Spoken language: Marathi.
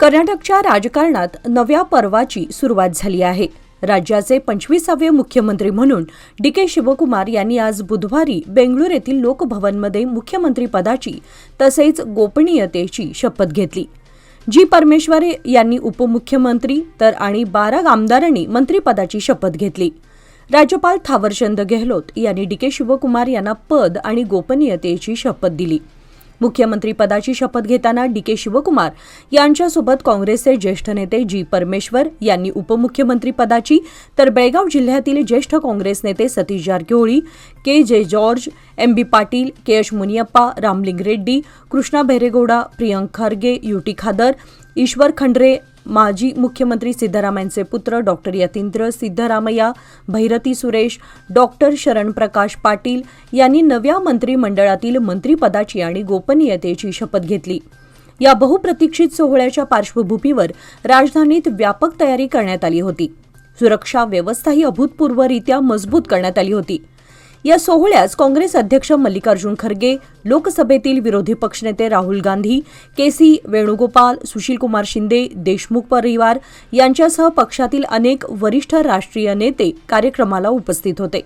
कर्नाटकच्या राजकारणात नव्या पर्वाची सुरुवात झाली आहे। राज्याचे 25वे मुख्यमंत्री म्हणून डी.के. शिवकुमार यांनी आज बुधवारी बेंगळूर येथील लोकभवनमध्ये मुख्यमंत्रीपदाची तसेच गोपनीयतेची शपथ घेतली। जी परमेश्वर यांनी उपमुख्यमंत्री तर आणि 12 आमदारांनी मंत्रिपदाची शपथ घेतली। राज्यपाल थावरचंद गेहलोत यांनी डी.के. शिवकुमार यांना पद आणि गोपनीयतेची शपथ दिली। मुख्यमंत्रीपदाची शपथ घेताना डी.के. शिवकुमार यांच्यासोबत काँग्रेसचे ज्येष्ठ नेते जी परमेश्वर यांनी उपमुख्यमंत्रीपदाची तर बेळगाव जिल्ह्यातील ज्येष्ठ काँग्रेस नेते Satish Jarkiholi, K J. George, M B. Patil, K H. Muniyappa, Ramalinga Reddy, Krishna Byregowda, Priyank Kharge, U T Khader, Eshwar Khandre, माजी मुख्यमंत्री सिद्धरामय्यांचे पुत्र डॉक्टर यतींद्र सिद्धरामय्या, भैरती सुरेश, डॉक्टर शरणप्रकाश पाटील यांनी नव्या मंत्रिमंडळातील मंत्रिपदाची आणि गोपनीयतेची शपथ घेतली। या बहुप्रतीक्षित सोहळ्याच्या पार्श्वभूमीवर राजधानीत व्यापक तयारी करण्यात आली होती। सुरक्षा व्यवस्थाही अभूतपूर्वरित्या मजबूत करण्यात आली होती। या सोहळ्यास काँग्रेस अध्यक्ष मल्लिकार्जुन खरगे, लोकसभेतील विरोधी पक्षनेते राहुल गांधी, के.सी. वेणुगोपाल, सुशीलकुमार शिंदे, देशमुख परिवार यांच्यासह पक्षातील अनेक वरिष्ठ राष्ट्रीय नेते कार्यक्रमाला उपस्थित होते।